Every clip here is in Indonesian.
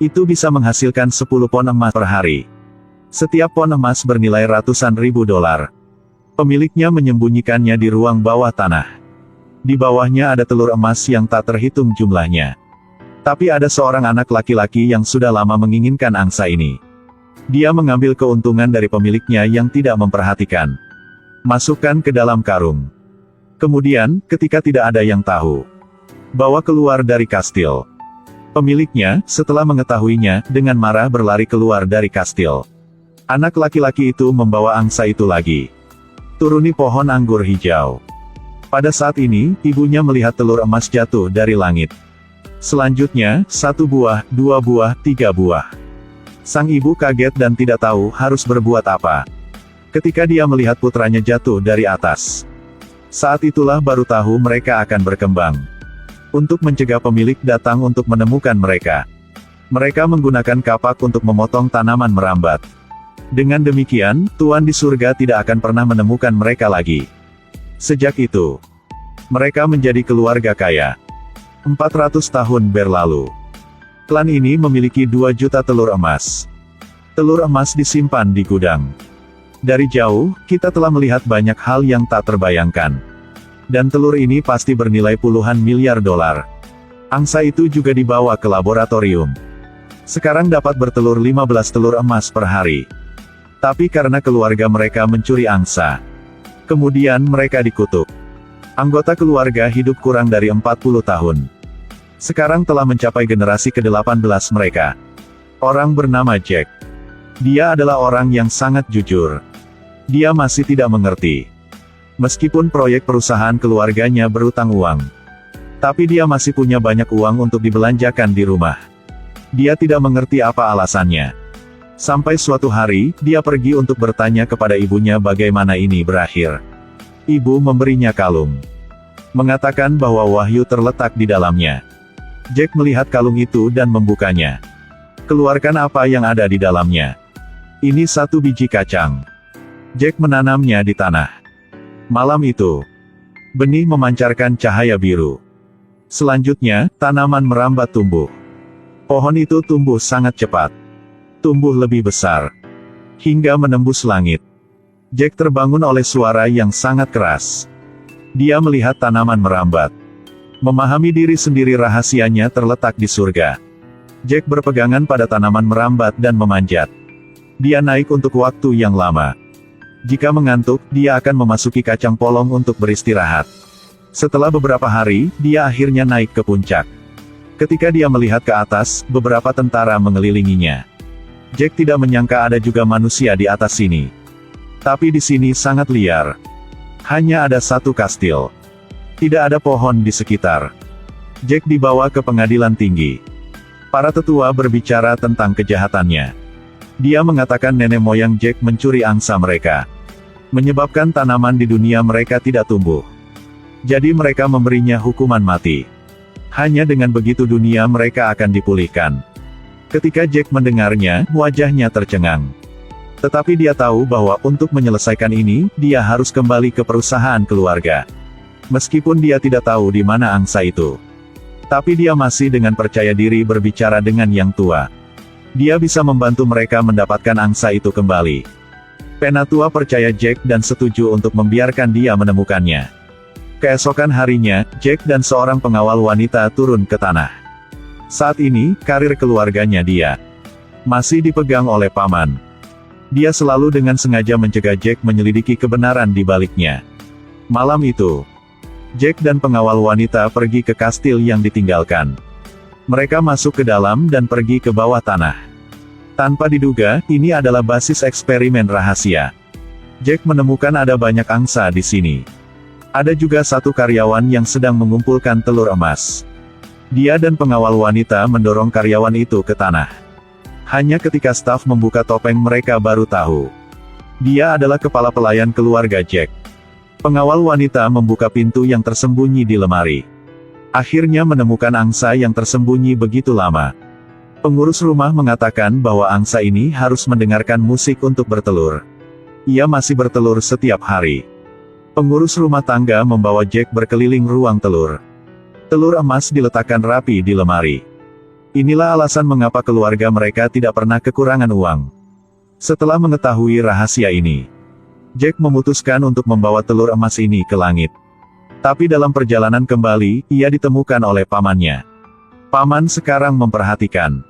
Itu bisa menghasilkan 10 pon emas per hari. Setiap pon emas bernilai ratusan ribu dolar. Pemiliknya menyembunyikannya di ruang bawah tanah. Di bawahnya ada telur emas yang tak terhitung jumlahnya. Tapi ada seorang anak laki-laki yang sudah lama menginginkan angsa ini. Dia mengambil keuntungan dari pemiliknya yang tidak memperhatikan. Masukkan ke dalam karung. Kemudian, ketika tidak ada yang tahu, bawa keluar dari kastil. Pemiliknya, setelah mengetahuinya, dengan marah berlari keluar dari kastil. Anak laki-laki itu membawa angsa itu lagi. Turuni pohon anggur hijau. Pada saat ini, ibunya melihat telur emas jatuh dari langit. Selanjutnya, 1 buah, 2 buah, 3 buah. Sang ibu kaget dan tidak tahu harus berbuat apa. Ketika dia melihat putranya jatuh dari atas. Saat itulah baru tahu mereka akan berkembang. Untuk mencegah pemilik datang untuk menemukan mereka. Mereka menggunakan kapak untuk memotong tanaman merambat. Dengan demikian, Tuan di surga tidak akan pernah menemukan mereka lagi. Sejak itu, mereka menjadi keluarga kaya. 400 tahun berlalu. Klan ini memiliki 2 juta telur emas. Telur emas disimpan di gudang. Dari jauh, kita telah melihat banyak hal yang tak terbayangkan. Dan telur ini pasti bernilai puluhan miliar dolar. Angsa itu juga dibawa ke laboratorium. Sekarang dapat bertelur 15 telur emas per hari. Tapi karena keluarga mereka mencuri angsa, kemudian mereka dikutuk. Anggota keluarga hidup kurang dari 40 tahun. Sekarang telah mencapai generasi ke-18 mereka. Orang bernama Jack. Dia adalah orang yang sangat jujur. Dia masih tidak mengerti. Meskipun proyek perusahaan keluarganya berutang uang. Tapi dia masih punya banyak uang untuk dibelanjakan di rumah. Dia tidak mengerti apa alasannya. Sampai suatu hari, dia pergi untuk bertanya kepada ibunya bagaimana ini berakhir. Ibu memberinya kalung. Mengatakan bahwa wahyu terletak di dalamnya. Jack melihat kalung itu dan membukanya. Keluarkan apa yang ada di dalamnya. Ini 1 biji kacang. Jack menanamnya di tanah. Malam itu, benih memancarkan cahaya biru. Selanjutnya, tanaman merambat tumbuh. Pohon itu tumbuh sangat cepat. Tumbuh lebih besar. Hingga menembus langit. Jack terbangun oleh suara yang sangat keras. Dia melihat tanaman merambat. Memahami diri sendiri rahasianya terletak di surga. Jack berpegangan pada tanaman merambat dan memanjat. Dia naik untuk waktu yang lama. Jika mengantuk, dia akan memasuki kacang polong untuk beristirahat. Setelah beberapa hari, dia akhirnya naik ke puncak. Ketika dia melihat ke atas, beberapa tentara mengelilinginya. Jack tidak menyangka ada juga manusia di atas sini. Tapi di sini sangat liar. Hanya ada 1 kastil. Tidak ada pohon di sekitar. Jack dibawa ke pengadilan tinggi. Para tetua berbicara tentang kejahatannya. Dia mengatakan nenek moyang Jack mencuri angsa mereka. Menyebabkan tanaman di dunia mereka tidak tumbuh. Jadi mereka memberinya hukuman mati. Hanya dengan begitu dunia mereka akan dipulihkan. Ketika Jack mendengarnya, wajahnya tercengang. Tetapi dia tahu bahwa untuk menyelesaikan ini, dia harus kembali ke perusahaan keluarga. Meskipun dia tidak tahu di mana angsa itu. Tapi dia masih dengan percaya diri berbicara dengan yang tua. Dia bisa membantu mereka mendapatkan angsa itu kembali. Penatua percaya Jack dan setuju untuk membiarkan dia menemukannya. Keesokan harinya, Jack dan seorang pengawal wanita turun ke tanah. Saat ini, karir keluarganya dia masih dipegang oleh paman. Dia selalu dengan sengaja mencegah Jack menyelidiki kebenaran di baliknya. Malam itu, Jack dan pengawal wanita pergi ke kastil yang ditinggalkan. Mereka masuk ke dalam dan pergi ke bawah tanah. Tanpa diduga, ini adalah basis eksperimen rahasia. Jack menemukan ada banyak angsa di sini. Ada juga 1 karyawan yang sedang mengumpulkan telur emas. Dia dan pengawal wanita mendorong karyawan itu ke tanah. Hanya ketika staf membuka topeng mereka baru tahu. Dia adalah kepala pelayan keluarga Jack. Pengawal wanita membuka pintu yang tersembunyi di lemari. Akhirnya menemukan angsa yang tersembunyi begitu lama. Pengurus rumah mengatakan bahwa angsa ini harus mendengarkan musik untuk bertelur. Ia masih bertelur setiap hari. Pengurus rumah tangga membawa Jack berkeliling ruang telur. Telur emas diletakkan rapi di lemari. Inilah alasan mengapa keluarga mereka tidak pernah kekurangan uang. Setelah mengetahui rahasia ini, Jack memutuskan untuk membawa telur emas ini ke langit. Tapi dalam perjalanan kembali, ia ditemukan oleh pamannya. Paman sekarang memperhatikan.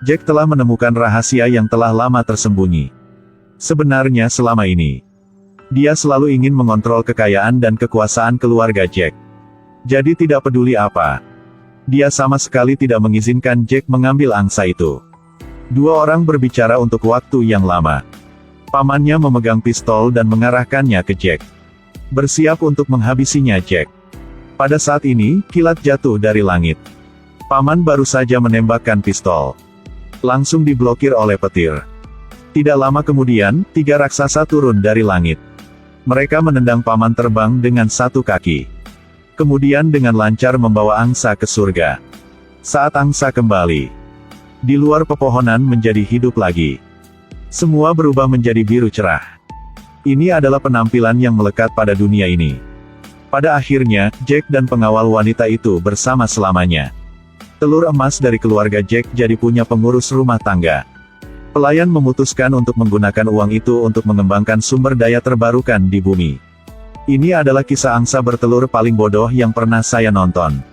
Jack telah menemukan rahasia yang telah lama tersembunyi. Sebenarnya selama ini, dia selalu ingin mengontrol kekayaan dan kekuasaan keluarga Jack. Jadi tidak peduli apa, dia sama sekali tidak mengizinkan Jack mengambil angsa itu. Dua orang berbicara untuk waktu yang lama. Pamannya memegang pistol dan mengarahkannya ke Jack. Bersiap untuk menghabisinya Jack. Pada saat ini, kilat jatuh dari langit. Paman baru saja menembakkan pistol. Langsung diblokir oleh petir. Tidak lama kemudian, 3 raksasa turun dari langit. Mereka menendang paman terbang dengan satu kaki. Kemudian dengan lancar membawa angsa ke surga. Saat angsa kembali, di luar pepohonan menjadi hidup lagi. Semua berubah menjadi biru cerah. Ini adalah penampilan yang melekat pada dunia ini. Pada akhirnya, Jack dan pengawal wanita itu bersama selamanya. Telur emas dari keluarga Jack jadi punya pengurus rumah tangga. Pelayan memutuskan untuk menggunakan uang itu untuk mengembangkan sumber daya terbarukan di bumi. Ini adalah kisah angsa bertelur paling bodoh yang pernah saya nonton.